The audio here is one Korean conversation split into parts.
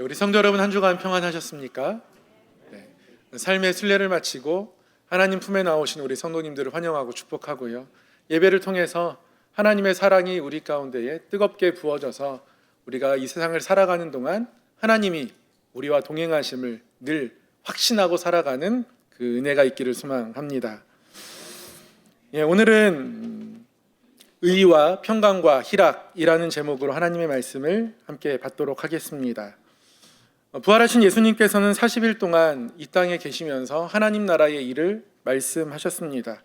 우리 성도 여러분, 한 주간 평안하셨습니까? 네. 삶의 순례를 마치고 하나님 품에 나오신 우리 성도님들을 환영하고 축복하고요. 예배를 통해서 하나님의 사랑이 우리 가운데에 뜨겁게 부어져서 우리가 이 세상을 살아가는 동안 하나님이 우리와 동행하심을 늘 확신하고 살아가는 그 은혜가 있기를 소망합니다. 오늘은 의와 평강과 희락이라는 제목으로 하나님의 말씀을 함께 받도록 하겠습니다. 부활하신 예수님께서는 40일 동안 이 땅에 계시면서 하나님 나라의 일을 말씀하셨습니다.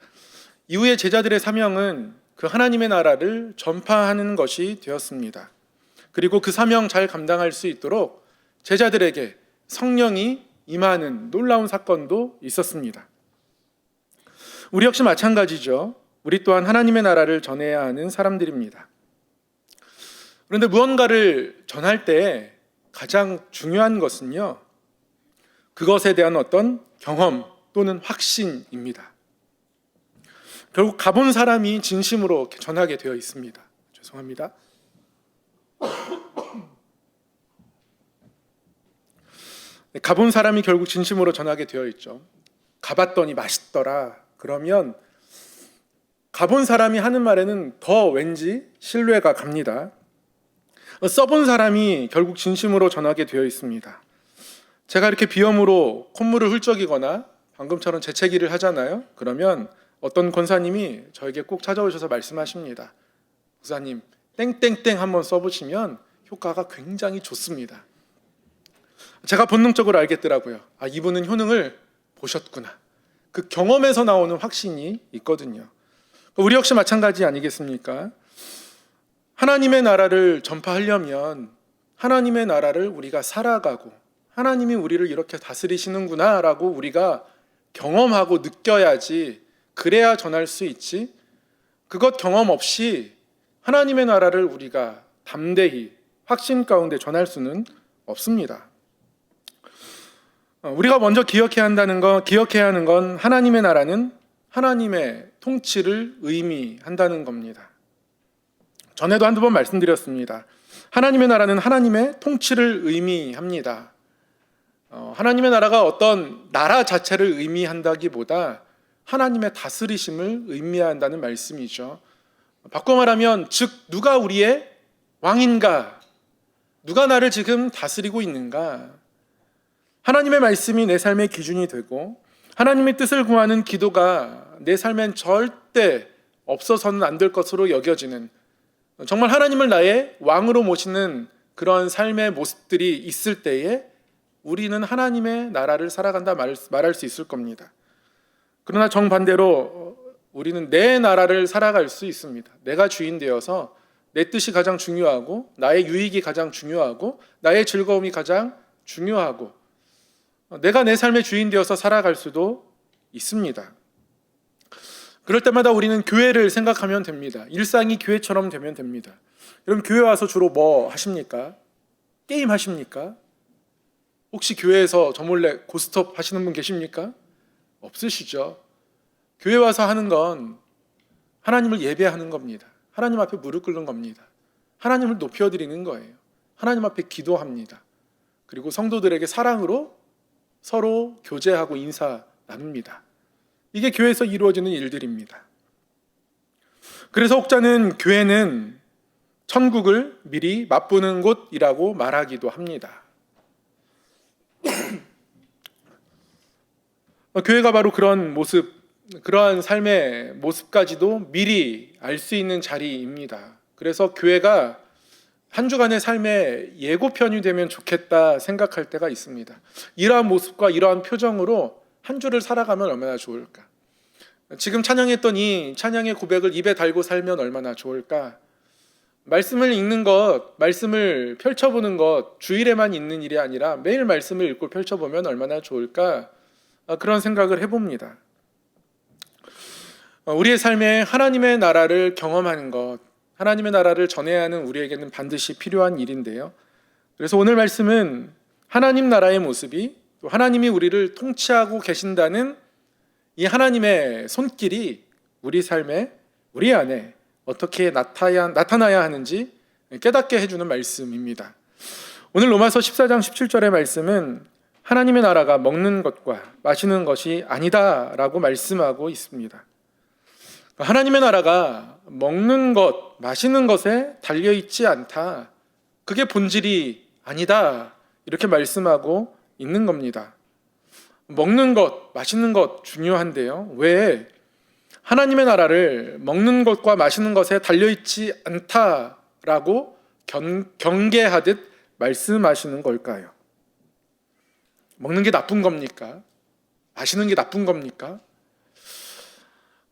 이후에 제자들의 사명은 그 하나님의 나라를 전파하는 것이 되었습니다. 그리고 그 사명 잘 감당할 수 있도록 제자들에게 성령이 임하는 놀라운 사건도 있었습니다. 우리 역시 마찬가지죠. 우리 또한 하나님의 나라를 전해야 하는 사람들입니다. 그런데 무언가를 전할 때 가장 중요한 것은요, 그것에 대한 어떤 경험 또는 확신입니다. 결국 가본 사람이 진심으로 전하게 되어 있습니다. 죄송합니다. 가본 사람이 결국 진심으로 전하게 되어 있죠. 가봤더니 맛있더라. 그러면 가본 사람이 하는 말에는 더 왠지 신뢰가 갑니다. 써본 사람이 결국 진심으로 전하게 되어 있습니다. 제가 이렇게 비염으로 콧물을 훌쩍이거나 방금처럼 재채기를 하잖아요. 그러면 어떤 권사님이 저에게 꼭 찾아오셔서 말씀하십니다. 목사님, 땡땡땡 한번 써보시면 효과가 굉장히 좋습니다. 제가 본능적으로 알겠더라고요. 아, 이분은 효능을 보셨구나. 그 경험에서 나오는 확신이 있거든요. 우리 역시 마찬가지 아니겠습니까? 하나님의 나라를 전파하려면 하나님의 나라를 우리가 살아가고 하나님이 우리를 이렇게 다스리시는구나 라고 우리가 경험하고 느껴야지, 그래야 전할 수 있지, 그것 경험 없이 하나님의 나라를 우리가 담대히 확신 가운데 전할 수는 없습니다. 우리가 먼저 기억해야 하는 건 하나님의 나라는 하나님의 통치를 의미한다는 겁니다. 전에도 한두 번 말씀드렸습니다. 하나님의 나라는 하나님의 통치를 의미합니다. 하나님의 나라가 어떤 나라 자체를 의미한다기보다 하나님의 다스리심을 의미한다는 말씀이죠. 바꿔 말하면, 즉 누가 우리의 왕인가? 누가 나를 지금 다스리고 있는가? 하나님의 말씀이 내 삶의 기준이 되고 하나님의 뜻을 구하는 기도가 내 삶엔 절대 없어서는 안 될 것으로 여겨지는, 정말 하나님을 나의 왕으로 모시는 그런 삶의 모습들이 있을 때에 우리는 하나님의 나라를 살아간다 말할 수 있을 겁니다. 그러나 정반대로 우리는 내 나라를 살아갈 수 있습니다. 내가 주인 되어서 내 뜻이 가장 중요하고 나의 유익이 가장 중요하고 나의 즐거움이 가장 중요하고 내가 내 삶의 주인 되어서 살아갈 수도 있습니다. 그럴 때마다 우리는 교회를 생각하면 됩니다. 일상이 교회처럼 되면 됩니다. 여러분, 교회 와서 주로 뭐 하십니까? 게임 하십니까? 혹시 교회에서 저 몰래 고스톱 하시는 분 계십니까? 없으시죠? 교회 와서 하는 건 하나님을 예배하는 겁니다. 하나님 앞에 무릎 꿇는 겁니다. 하나님을 높여드리는 거예요. 하나님 앞에 기도합니다. 그리고 성도들에게 사랑으로 서로 교제하고 인사 나눕니다. 이게 교회에서 이루어지는 일들입니다. 그래서 혹자는 교회는 천국을 미리 맛보는 곳이라고 말하기도 합니다. 교회가 바로 그런 모습, 그러한 삶의 모습까지도 미리 알 수 있는 자리입니다. 그래서 교회가 한 주간의 삶의 예고편이 되면 좋겠다 생각할 때가 있습니다. 이러한 모습과 이러한 표정으로 한 주를 살아가면 얼마나 좋을까? 지금 찬양했던 이 찬양의 고백을 입에 달고 살면 얼마나 좋을까? 말씀을 읽는 것, 말씀을 펼쳐보는 것, 주일에만 있는 일이 아니라 매일 말씀을 읽고 펼쳐보면 얼마나 좋을까? 그런 생각을 해봅니다. 우리의 삶에 하나님의 나라를 경험하는 것, 하나님의 나라를 전해야 하는 우리에게는 반드시 필요한 일인데요. 그래서 오늘 말씀은 하나님 나라의 모습이, 또 하나님이 우리를 통치하고 계신다는 이 하나님의 손길이 우리 삶에, 우리 안에 어떻게 나타나야 하는지 깨닫게 해주는 말씀입니다. 오늘 로마서 14장 17절의 말씀은 하나님의 나라가 먹는 것과 마시는 것이 아니다라고 말씀하고 있습니다. 하나님의 나라가 먹는 것, 마시는 것에 달려있지 않다. 그게 본질이 아니다. 이렇게 말씀하고 있는 겁니다. 먹는 것, 마시는 것 중요한데요. 왜 하나님의 나라를 먹는 것과 마시는 것에 달려있지 않다라고 경계하듯 말씀하시는 걸까요? 먹는 게 나쁜 겁니까? 마시는 게 나쁜 겁니까?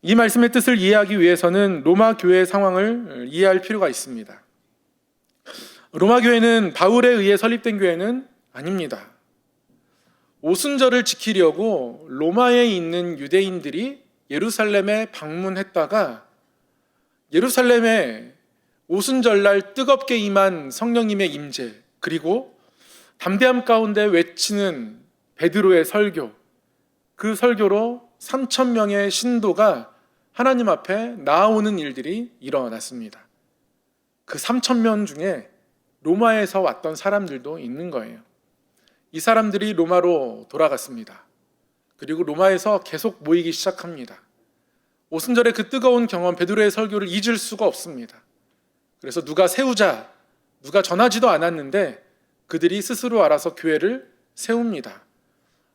이 말씀의 뜻을 이해하기 위해서는 로마 교회의 상황을 이해할 필요가 있습니다. 로마 교회는 바울에 의해 설립된 교회는 아닙니다. 오순절을 지키려고 로마에 있는 유대인들이 예루살렘에 방문했다가 예루살렘에 오순절날 뜨겁게 임한 성령님의 임재, 그리고 담대함 가운데 외치는 베드로의 설교, 그 설교로 3,000명의 신도가 하나님 앞에 나아오는 일들이 일어났습니다. 그 3,000명 중에 로마에서 왔던 사람들도 있는 거예요. 이 사람들이 로마로 돌아갔습니다. 그리고 로마에서 계속 모이기 시작합니다. 오순절의 그 뜨거운 경험, 베드로의 설교를 잊을 수가 없습니다. 그래서 누가 세우자, 누가 전하지도 않았는데 그들이 스스로 알아서 교회를 세웁니다.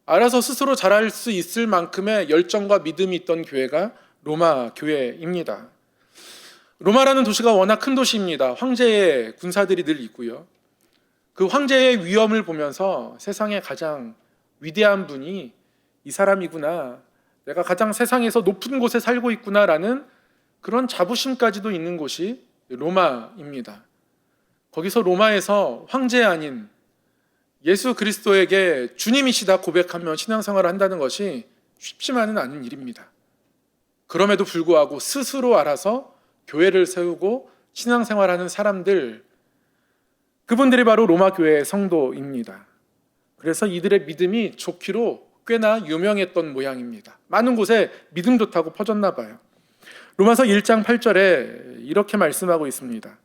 알아서 스스로 잘할 수 있을 만큼의 열정과 믿음이 있던 교회가 로마 교회입니다. 로마라는 도시가 워낙 큰 도시입니다. 황제의 군사들이 늘 있고요. 그 황제의 위엄을 보면서 세상에 가장 위대한 분이 이 사람이구나, 내가 가장 세상에서 높은 곳에 살고 있구나라는 그런 자부심까지도 있는 곳이 로마입니다. 거기서 로마에서 황제 아닌 예수 그리스도에게 주님이시다 고백하며 신앙생활을 한다는 것이 쉽지만은 않은 일입니다. 그럼에도 불구하고 스스로 알아서 교회를 세우고 신앙생활하는 사람들, 그분들이 바로 로마 교회의 성도입니다. 그래서 이들의 믿음이 좋기로 꽤나 유명했던 모양입니다. 많은 곳에 믿음 좋다고 퍼졌나 봐요. 로마서 1장 8절에 이렇게 말씀하고 있습니다.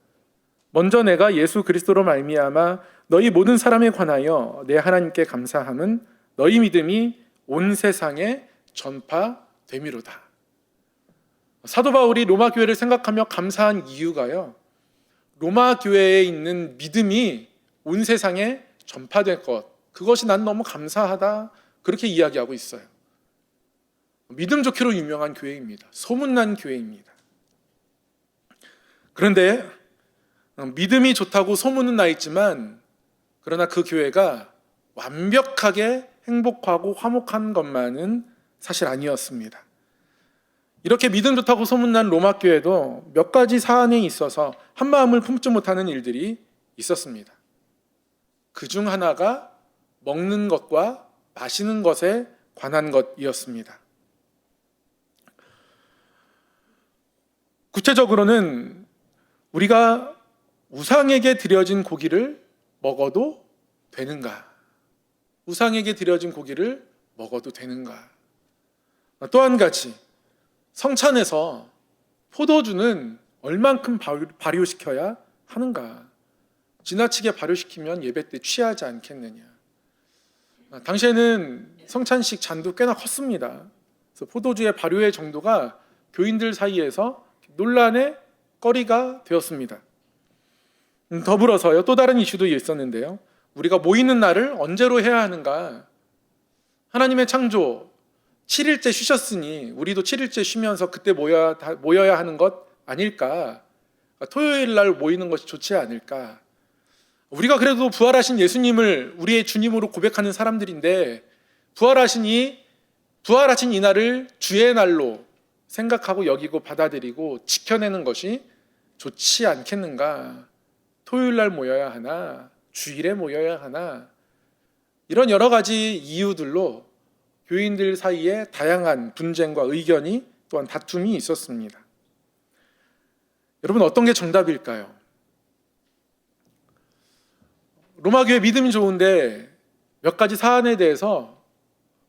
먼저 내가 예수 그리스도로 말미암아 너희 모든 사람에 관하여 내 하나님께 감사함은 너희 믿음이 온 세상에 전파됨이로다. 사도 바울이 로마 교회를 생각하며 감사한 이유가요, 로마 교회에 있는 믿음이 온 세상에 전파될 것, 그것이 난 너무 감사하다, 그렇게 이야기하고 있어요. 믿음 좋기로 유명한 교회입니다. 소문난 교회입니다. 그런데 믿음이 좋다고 소문은 나 있지만, 그러나 그 교회가 완벽하게 행복하고 화목한 것만은 사실 아니었습니다. 이렇게 믿음 좋다고 소문난 로마 교회도 몇 가지 사안에 있어서 한마음을 품지 못하는 일들이 있었습니다. 그 중 하나가 먹는 것과 마시는 것에 관한 것이었습니다. 구체적으로는 우리가 우상에게 드려진 고기를 먹어도 되는가? 우상에게 드려진 고기를 먹어도 되는가? 또 한 가지, 성찬에서 포도주는 얼만큼 발효시켜야 하는가? 지나치게 발효시키면 예배 때 취하지 않겠느냐? 당시에는 성찬식 잔도 꽤나 컸습니다. 그래서 포도주의 발효의 정도가 교인들 사이에서 논란의 거리가 되었습니다. 더불어서요, 또 다른 이슈도 있었는데요. 우리가 모이는 날을 언제로 해야 하는가? 하나님의 창조 7일째 쉬셨으니 우리도 7일째 쉬면서 그때 모여야 하는 것 아닐까? 토요일 날 모이는 것이 좋지 않을까? 우리가 그래도 부활하신 예수님을 우리의 주님으로 고백하는 사람들인데, 부활하신 이 날을 주의 날로 생각하고 여기고 받아들이고 지켜내는 것이 좋지 않겠는가? 토요일 날 모여야 하나? 주일에 모여야 하나? 이런 여러 가지 이유들로 교인들 사이에 다양한 분쟁과 의견이, 또한 다툼이 있었습니다. 여러분, 어떤 게 정답일까요? 로마 교회 믿음이 좋은데 몇 가지 사안에 대해서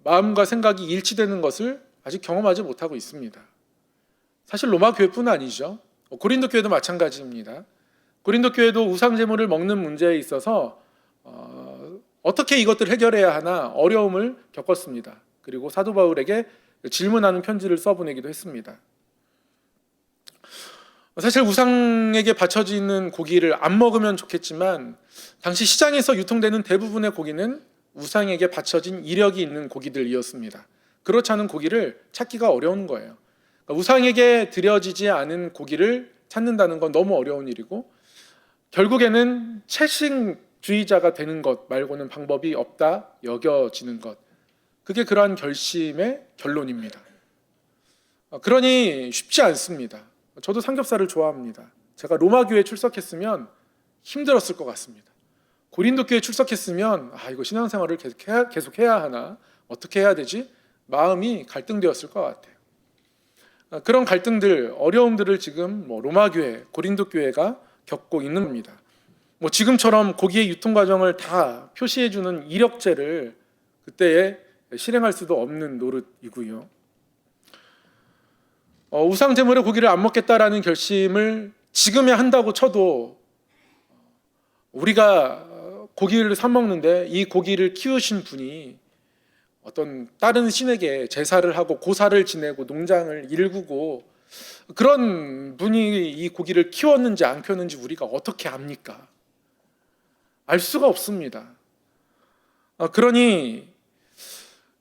마음과 생각이 일치되는 것을 아직 경험하지 못하고 있습니다. 사실 로마 교회뿐 아니죠. 고린도 교회도 마찬가지입니다. 고린도 교회도 우상 제물을 먹는 문제에 있어서 어떻게 이것들을 해결해야 하나 어려움을 겪었습니다. 그리고 사도 바울에게 질문하는 편지를 써보내기도 했습니다. 사실 우상에게 바쳐지는 고기를 안 먹으면 좋겠지만 당시 시장에서 유통되는 대부분의 고기는 우상에게 바쳐진 이력이 있는 고기들이었습니다. 그렇지 않은 고기를 찾기가 어려운 거예요. 그러니까 우상에게 드려지지 않은 고기를 찾는다는 건 너무 어려운 일이고 결국에는 채식주의자가 되는 것 말고는 방법이 없다 여겨지는 것. 그게 그러한 결심의 결론입니다. 그러니 쉽지 않습니다. 저도 삼겹살을 좋아합니다. 제가 로마 교회에 출석했으면 힘들었을 것 같습니다. 고린도 교회에 출석했으면 이거 신앙생활을 계속 해야 하나? 어떻게 해야 되지? 마음이 갈등되었을 것 같아요. 그런 갈등들, 어려움들을 지금 로마 교회, 고린도 교회가 겪고 있는 겁니다. 지금처럼 고기의 유통 과정을 다 표시해주는 이력제를 그때에 실행할 수도 없는 노릇이고요. 우상 제물의 고기를 안 먹겠다라는 결심을 지금에 한다고 쳐도 우리가 고기를 사 먹는데 이 고기를 키우신 분이 어떤 다른 신에게 제사를 하고 고사를 지내고 농장을 일구고 그런 분이 이 고기를 키웠는지 안 키웠는지 우리가 어떻게 압니까? 알 수가 없습니다. 그러니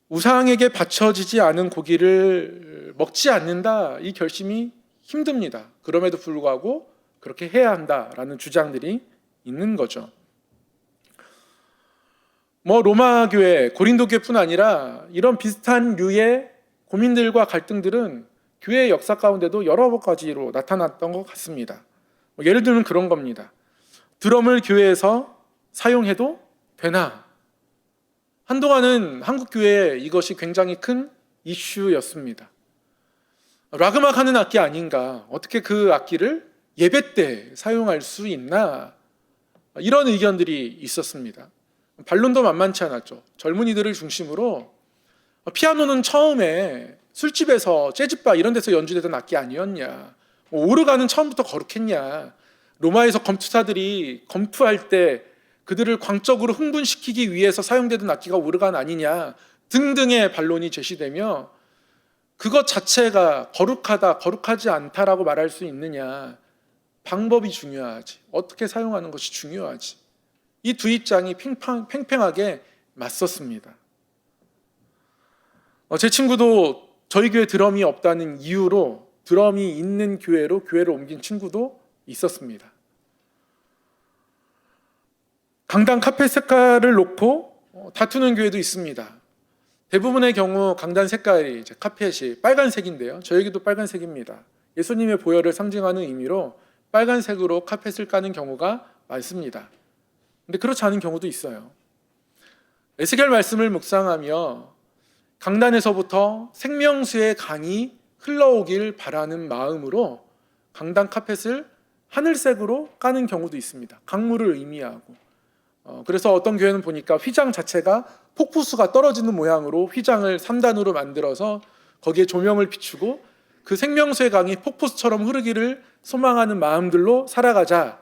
우상에게 바쳐지지 않은 고기를 먹지 않는다, 이 결심이 힘듭니다. 그럼에도 불구하고 그렇게 해야 한다라는 주장들이 있는 거죠. 로마 교회, 고린도 교회뿐 아니라 이런 비슷한 류의 고민들과 갈등들은 교회의 역사 가운데도 여러 가지로 나타났던 것 같습니다. 예를 들면 그런 겁니다. 드럼을 교회에서 사용해도 되나? 한동안은 한국 교회에 이것이 굉장히 큰 이슈였습니다. 락 음악하는 악기 아닌가? 어떻게 그 악기를 예배 때 사용할 수 있나? 이런 의견들이 있었습니다. 반론도 만만치 않았죠. 젊은이들을 중심으로 피아노는 처음에 술집에서 재즈바 이런 데서 연주되던 악기 아니었냐? 오르간은 처음부터 거룩했냐? 로마에서 검투사들이 검투할 때 그들을 광적으로 흥분시키기 위해서 사용되던 악기가 오르간 아니냐 등등의 반론이 제시되며 그것 자체가 거룩하다, 거룩하지 않다라고 말할 수 있느냐, 방법이 중요하지, 어떻게 사용하는 것이 중요하지, 이 두 입장이 팽팽하게 맞섰습니다. 제 친구도 저희 교회 드럼이 없다는 이유로 드럼이 있는 교회로 옮긴 친구도 있었습니다. 강단 카펫 색깔을 놓고 다투는 교회도 있습니다. 대부분의 경우 강단 색깔이 카펫이 빨간색인데요. 저에게도 빨간색입니다. 예수님의 보혈을 상징하는 의미로 빨간색으로 카펫을 까는 경우가 많습니다. 근데 그렇지 않은 경우도 있어요. 에스겔 말씀을 묵상하며 강단에서부터 생명수의 강이 흘러오길 바라는 마음으로 강단 카펫을 하늘색으로 까는 경우도 있습니다. 강물을 의미하고. 그래서 어떤 교회는 보니까 휘장 자체가 폭포수가 떨어지는 모양으로 휘장을 3단으로 만들어서 거기에 조명을 비추고 그 생명수의 강이 폭포수처럼 흐르기를 소망하는 마음들로 살아가자라는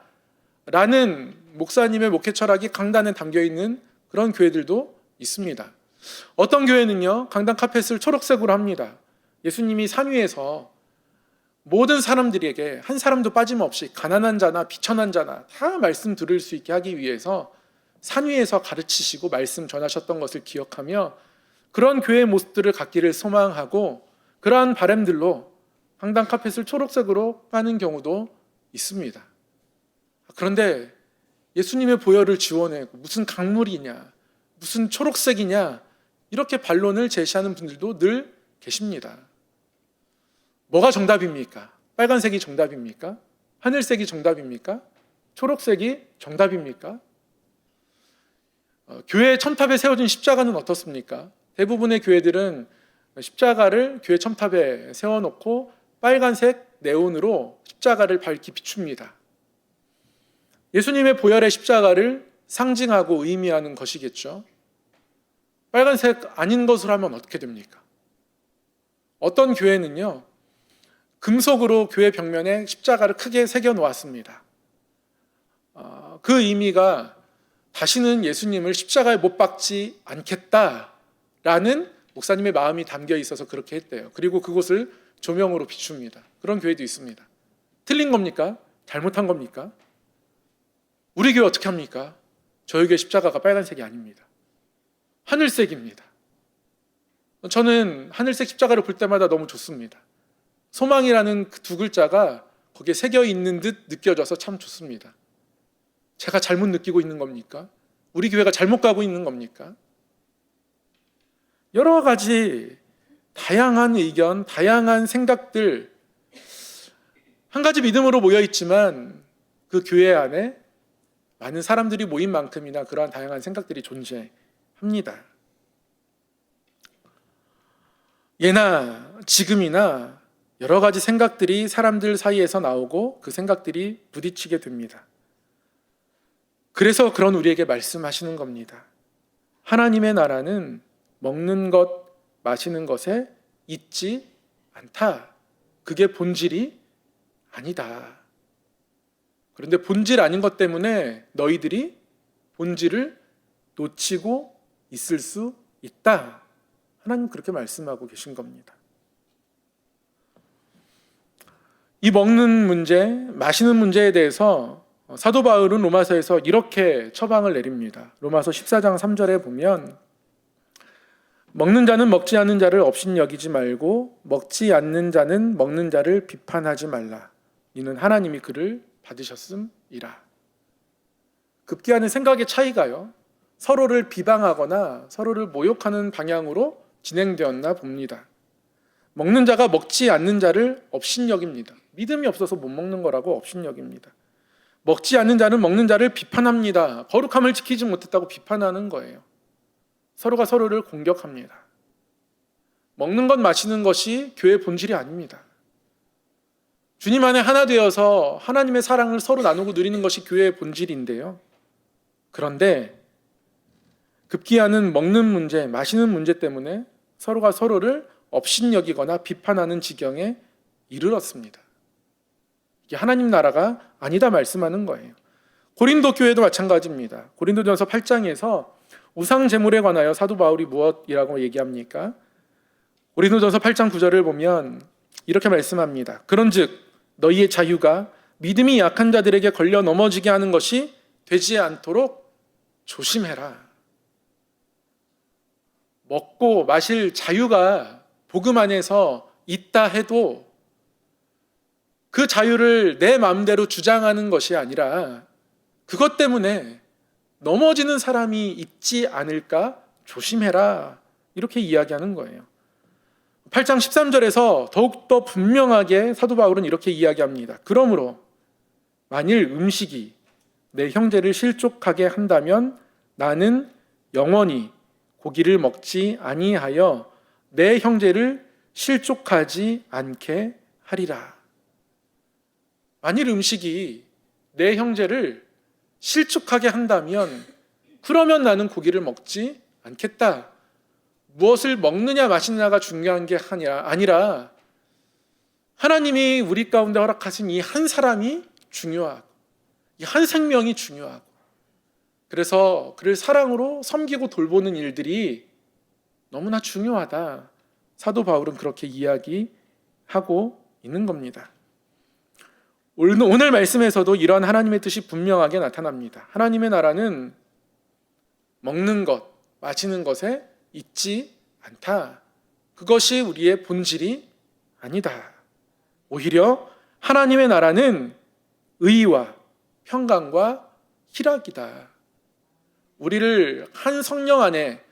목사님의 목회 철학이 강단에 담겨있는 그런 교회들도 있습니다. 어떤 교회는요, 강단 카펫을 초록색으로 합니다. 예수님이 산 위에서 모든 사람들에게 한 사람도 빠짐없이 가난한 자나 비천한 자나 다 말씀 들을 수 있게 하기 위해서 산 위에서 가르치시고 말씀 전하셨던 것을 기억하며 그런 교회의 모습들을 갖기를 소망하고 그러한 바람들로 강단 카펫을 초록색으로 까는 경우도 있습니다. 그런데 예수님의 보혈을 지원하고 무슨 강물이냐, 무슨 초록색이냐, 이렇게 반론을 제시하는 분들도 늘 계십니다. 뭐가 정답입니까? 빨간색이 정답입니까? 하늘색이 정답입니까? 초록색이 정답입니까? 교회 첨탑에 세워진 십자가는 어떻습니까? 대부분의 교회들은 십자가를 교회 첨탑에 세워놓고 빨간색 네온으로 십자가를 밝히 비춥니다. 예수님의 보혈의 십자가를 상징하고 의미하는 것이겠죠. 빨간색 아닌 것으로 하면 어떻게 됩니까? 어떤 교회는요, 금속으로 교회 벽면에 십자가를 크게 새겨 놓았습니다. 그 의미가 다시는 예수님을 십자가에 못 박지 않겠다라는 목사님의 마음이 담겨 있어서 그렇게 했대요. 그리고 그곳을 조명으로 비춥니다. 그런 교회도 있습니다. 틀린 겁니까? 잘못한 겁니까? 우리 교회 어떻게 합니까? 저희 교회 십자가가 빨간색이 아닙니다. 하늘색입니다. 저는 하늘색 십자가를 볼 때마다 너무 좋습니다. 소망이라는 그 두 글자가 거기에 새겨 있는 듯 느껴져서 참 좋습니다. 제가 잘못 느끼고 있는 겁니까? 우리 교회가 잘못 가고 있는 겁니까? 여러 가지 다양한 의견, 다양한 생각들, 한 가지 믿음으로 모여 있지만 그 교회 안에 많은 사람들이 모인 만큼이나 그러한 다양한 생각들이 존재합니다. 예나 지금이나 여러 가지 생각들이 사람들 사이에서 나오고 그 생각들이 부딪히게 됩니다. 그래서 그런 우리에게 말씀하시는 겁니다. 하나님의 나라는 먹는 것, 마시는 것에 있지 않다. 그게 본질이 아니다. 그런데 본질 아닌 것 때문에 너희들이 본질을 놓치고 있을 수 있다. 하나님 그렇게 말씀하고 계신 겁니다. 이 먹는 문제, 마시는 문제에 대해서 사도 바울은 로마서에서 이렇게 처방을 내립니다. 로마서 14장 3절에 보면 먹는 자는 먹지 않는 자를 업신여기지 말고 먹지 않는 자는 먹는 자를 비판하지 말라. 이는 하나님이 그를 받으셨음이라. 급기야는 생각의 차이가요. 서로를 비방하거나 서로를 모욕하는 방향으로 진행되었나 봅니다. 먹는 자가 먹지 않는 자를 업신여깁니다. 믿음이 없어서 못 먹는 거라고 업신여깁니다. 먹지 않는 자는 먹는 자를 비판합니다. 거룩함을 지키지 못했다고 비판하는 거예요. 서로가 서로를 공격합니다. 먹는 것, 마시는 것이 교회의 본질이 아닙니다. 주님 안에 하나 되어서 하나님의 사랑을 서로 나누고 누리는 것이 교회의 본질인데요. 그런데 급기야는 먹는 문제, 마시는 문제 때문에 서로가 서로를 업신여기거나 비판하는 지경에 이르렀습니다. 이게 하나님 나라가 아니다 말씀하는 거예요. 고린도 교회도 마찬가지입니다. 고린도전서 8장에서 우상 제물에 관하여 사도 바울이 무엇이라고 얘기합니까? 고린도전서 8장 9절을 보면 이렇게 말씀합니다. 그런즉 너희의 자유가 믿음이 약한 자들에게 걸려 넘어지게 하는 것이 되지 않도록 조심해라. 먹고 마실 자유가 복음 안에서 있다 해도 그 자유를 내 마음대로 주장하는 것이 아니라 그것 때문에 넘어지는 사람이 있지 않을까 조심해라. 이렇게 이야기하는 거예요. 8장 13절에서 더욱더 분명하게 사도 바울은 이렇게 이야기합니다. 그러므로 만일 음식이 내 형제를 실족하게 한다면 나는 영원히 고기를 먹지 아니하여 내 형제를 실족하지 않게 하리라. 만일 음식이 내 형제를 실족하게 한다면 그러면 나는 고기를 먹지 않겠다. 무엇을 먹느냐 마시느냐가 중요한 게 아니라 하나님이 우리 가운데 허락하신 이 한 사람이 중요하고 이 한 생명이 중요하고 그래서 그를 사랑으로 섬기고 돌보는 일들이 너무나 중요하다. 사도 바울은 그렇게 이야기하고 있는 겁니다. 오늘 말씀에서도 이런 하나님의 뜻이 분명하게 나타납니다. 하나님의 나라는 먹는 것, 마시는 것에 있지 않다. 그것이 우리의 본질이 아니다. 오히려 하나님의 나라는 의와 평강과 희락이다. 우리를 한 성령 안에,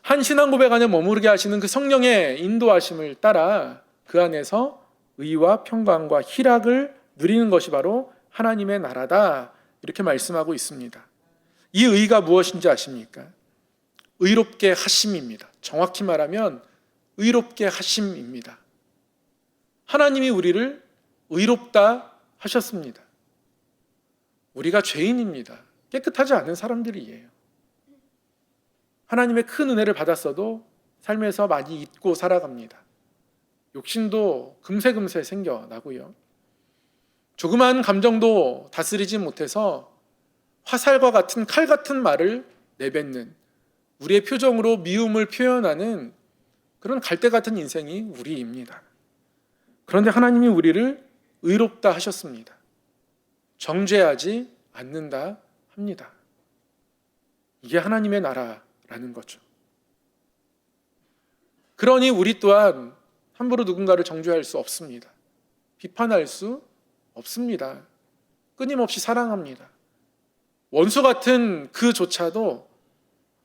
한 신앙 고백 안에 머무르게 하시는 그 성령의 인도하심을 따라 그 안에서 의와 평강과 희락을 누리는 것이 바로 하나님의 나라다. 이렇게 말씀하고 있습니다. 이 의가 무엇인지 아십니까? 의롭게 하심입니다. 정확히 말하면 의롭게 하심입니다. 하나님이 우리를 의롭다 하셨습니다. 우리가 죄인입니다. 깨끗하지 않은 사람들이에요. 하나님의 큰 은혜를 받았어도 삶에서 많이 잊고 살아갑니다. 욕심도 금세금세 생겨나고요. 조그마한 감정도 다스리지 못해서 화살과 같은 칼 같은 말을 내뱉는, 우리의 표정으로 미움을 표현하는 그런 갈대 같은 인생이 우리입니다. 그런데 하나님이 우리를 의롭다 하셨습니다. 정죄하지 않는다 합니다. 이게 하나님의 나라라는 거죠. 그러니 우리 또한 함부로 누군가를 정죄할 수 없습니다. 비판할 수 없습니다. 끊임없이 사랑합니다. 원수 같은 그조차도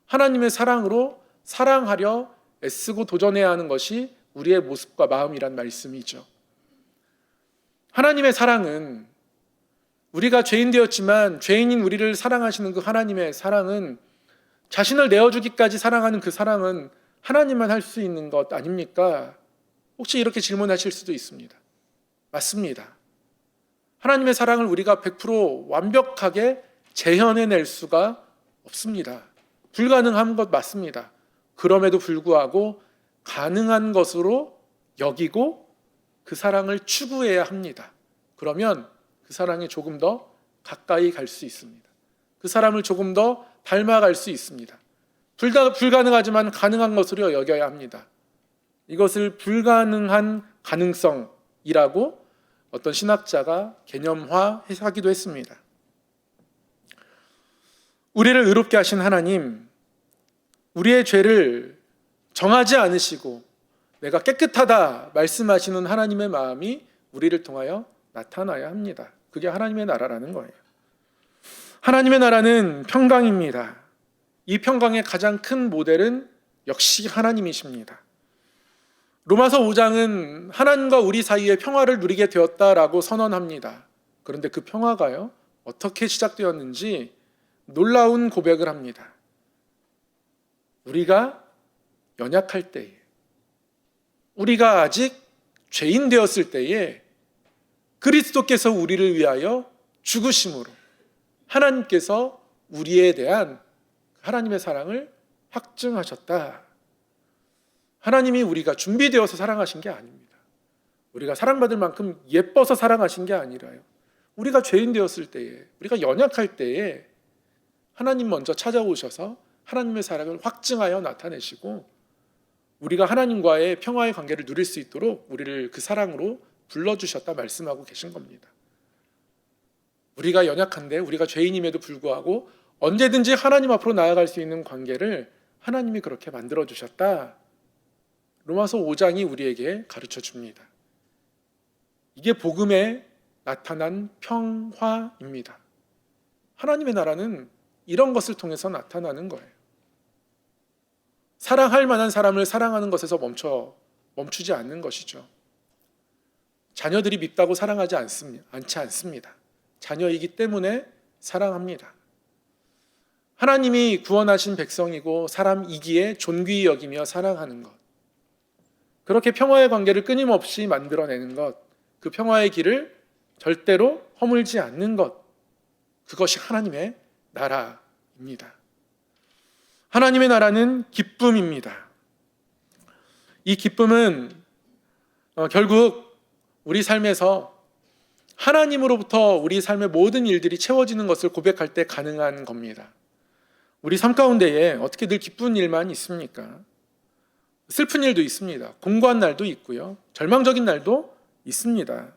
하나님의 사랑으로 사랑하려 애쓰고 도전해야 하는 것이 우리의 모습과 마음이란 말씀이죠. 하나님의 사랑은, 우리가 죄인 되었지만 죄인인 우리를 사랑하시는 그 하나님의 사랑은, 자신을 내어주기까지 사랑하는 그 사랑은 하나님만 할 수 있는 것 아닙니까? 혹시 이렇게 질문하실 수도 있습니다. 맞습니다. 하나님의 사랑을 우리가 100% 완벽하게 재현해낼 수가 없습니다. 불가능한 것 맞습니다. 그럼에도 불구하고 가능한 것으로 여기고 그 사랑을 추구해야 합니다. 그러면 그 사랑에 조금 더 가까이 갈 수 있습니다. 그 사람을 조금 더 닮아갈 수 있습니다. 불가능하지만 가능한 것으로 여겨야 합니다. 이것을 불가능한 가능성이라고 어떤 신학자가 개념화하기도 했습니다. 우리를 의롭게 하신 하나님, 우리의 죄를 정하지 않으시고 내가 깨끗하다 말씀하시는 하나님의 마음이 우리를 통하여 나타나야 합니다. 그게 하나님의 나라라는 거예요. 하나님의 나라는 평강입니다. 이 평강의 가장 큰 모델은 역시 하나님이십니다. 로마서 5장은 하나님과 우리 사이에 평화를 누리게 되었다라고 선언합니다. 그런데 그 평화가요, 어떻게 시작되었는지 놀라운 고백을 합니다. 우리가 연약할 때에, 우리가 아직 죄인 되었을 때에 그리스도께서 우리를 위하여 죽으심으로 하나님께서 우리에 대한 하나님의 사랑을 확증하셨다. 하나님이 우리가 준비되어서 사랑하신 게 아닙니다. 우리가 사랑받을 만큼 예뻐서 사랑하신 게 아니라요, 우리가 죄인 되었을 때에, 우리가 연약할 때에 하나님 먼저 찾아오셔서 하나님의 사랑을 확증하여 나타내시고 우리가 하나님과의 평화의 관계를 누릴 수 있도록 우리를 그 사랑으로 불러주셨다 말씀하고 계신 겁니다. 우리가 연약한데, 우리가 죄인임에도 불구하고 언제든지 하나님 앞으로 나아갈 수 있는 관계를 하나님이 그렇게 만들어주셨다. 로마서 5장이 우리에게 가르쳐 줍니다. 이게 복음에 나타난 평화입니다. 하나님의 나라는 이런 것을 통해서 나타나는 거예요. 사랑할 만한 사람을 사랑하는 것에서 멈추지 않는 것이죠. 자녀들이 밉다고 사랑하지 않지 않습니다. 자녀이기 때문에 사랑합니다. 하나님이 구원하신 백성이고 사람이기에 존귀히 여기며 사랑하는 것, 그렇게 평화의 관계를 끊임없이 만들어내는 것, 그 평화의 길을 절대로 허물지 않는 것, 그것이 하나님의 나라입니다. 하나님의 나라는 기쁨입니다. 이 기쁨은 결국 우리 삶에서 하나님으로부터 우리 삶의 모든 일들이 채워지는 것을 고백할 때 가능한 겁니다. 우리 삶 가운데에 어떻게 늘 기쁜 일만 있습니까? 슬픈 일도 있습니다. 공고한 날도 있고요, 절망적인 날도 있습니다.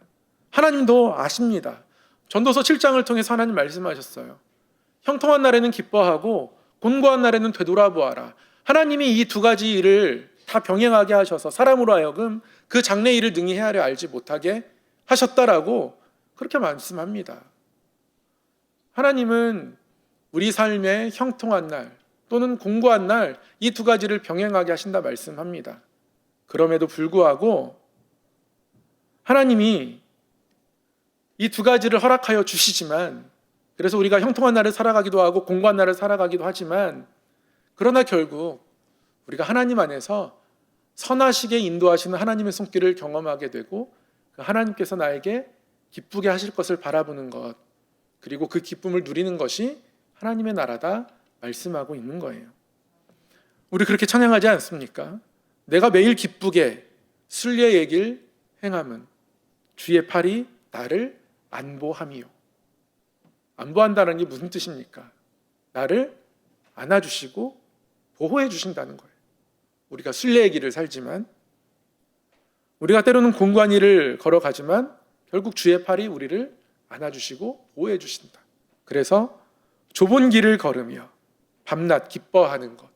하나님도 아십니다. 전도서 7장을 통해서 하나님 말씀하셨어요. 형통한 날에는 기뻐하고 곤고한 날에는 되돌아보아라. 하나님이 이 두 가지 일을 다 병행하게 하셔서 사람으로 하여금 그 장래 일을 능히 헤아려 알지 못하게 하셨다라고 그렇게 말씀합니다. 하나님은 우리 삶의 형통한 날 또는 공고한 날, 이 두 가지를 병행하게 하신다 말씀합니다. 그럼에도 불구하고 하나님이 이 두 가지를 허락하여 주시지만, 그래서 우리가 형통한 날을 살아가기도 하고 공고한 날을 살아가기도 하지만, 그러나 결국 우리가 하나님 안에서 선하시게 인도하시는 하나님의 손길을 경험하게 되고 하나님께서 나에게 기쁘게 하실 것을 바라보는 것, 그리고 그 기쁨을 누리는 것이 하나님의 나라다 말씀하고 있는 거예요. 우리 그렇게 찬양하지 않습니까? 내가 매일 기쁘게 순례의 길 행함은 주의 팔이 나를 안보함이요. 안보한다는 게 무슨 뜻입니까? 나를 안아주시고 보호해 주신다는 거예요. 우리가 순례의 길을 살지만, 우리가 때로는 공고한 일을 걸어가지만 결국 주의 팔이 우리를 안아주시고 보호해 주신다. 그래서 좁은 길을 걸으며 밤낮 기뻐하는 것,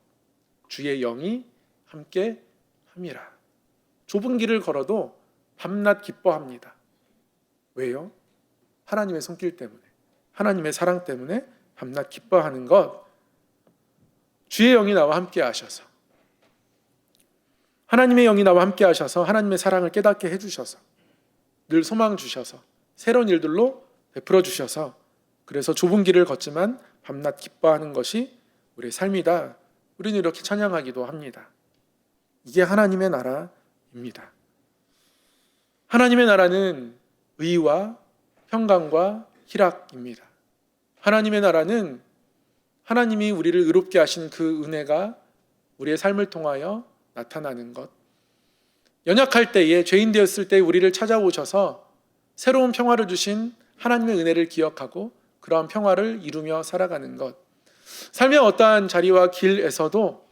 주의 영이 함께 함이라. 좁은 길을 걸어도 밤낮 기뻐합니다. 왜요? 하나님의 손길 때문에, 하나님의 사랑 때문에 밤낮 기뻐하는 것, 주의 영이 나와 함께 하셔서, 하나님의 영이 나와 함께 하셔서 하나님의 사랑을 깨닫게 해주셔서, 늘 소망 주셔서, 새로운 일들로 베풀어 주셔서, 그래서 좁은 길을 걷지만 밤낮 기뻐하는 것이 우리의 삶이다. 우리는 이렇게 찬양하기도 합니다. 이게 하나님의 나라입니다. 하나님의 나라는 의와 평강과 희락입니다. 하나님의 나라는 하나님이 우리를 의롭게 하신 그 은혜가 우리의 삶을 통하여 나타나는 것, 연약할 때에, 죄인 되었을 때 우리를 찾아오셔서 새로운 평화를 주신 하나님의 은혜를 기억하고 그러한 평화를 이루며 살아가는 것, 삶의 어떠한 자리와 길에서도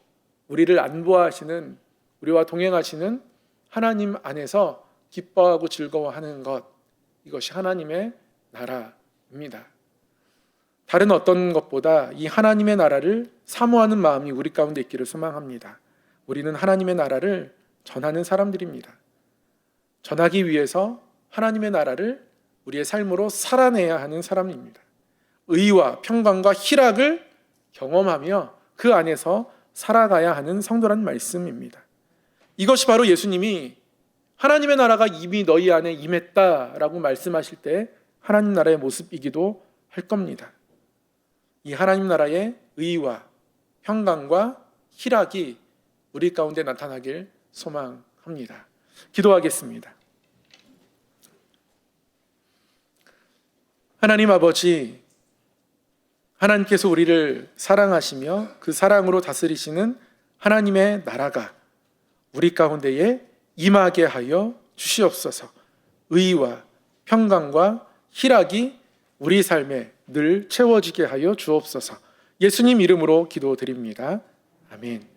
우리를 안보하시는, 우리와 동행하시는 하나님 안에서 기뻐하고 즐거워하는 것, 이것이 하나님의 나라입니다. 다른 어떤 것보다 이 하나님의 나라를 사모하는 마음이 우리 가운데 있기를 소망합니다. 우리는 하나님의 나라를 전하는 사람들입니다. 전하기 위해서 하나님의 나라를 우리의 삶으로 살아내야 하는 사람입니다. 의와 평강과 희락을 경험하며 그 안에서 살아가야 하는 성도라는 말씀입니다. 이것이 바로 예수님이 하나님의 나라가 이미 너희 안에 임했다라고 말씀하실 때 하나님 나라의 모습이기도 할 겁니다. 이 하나님 나라의 의와 평강과 희락이 우리 가운데 나타나길 소망합니다. 기도하겠습니다. 하나님 아버지, 하나님께서 우리를 사랑하시며 그 사랑으로 다스리시는 하나님의 나라가 우리 가운데에 임하게 하여 주시옵소서. 의와 평강과 희락이 우리 삶에 늘 채워지게 하여 주옵소서. 예수님 이름으로 기도드립니다. 아멘.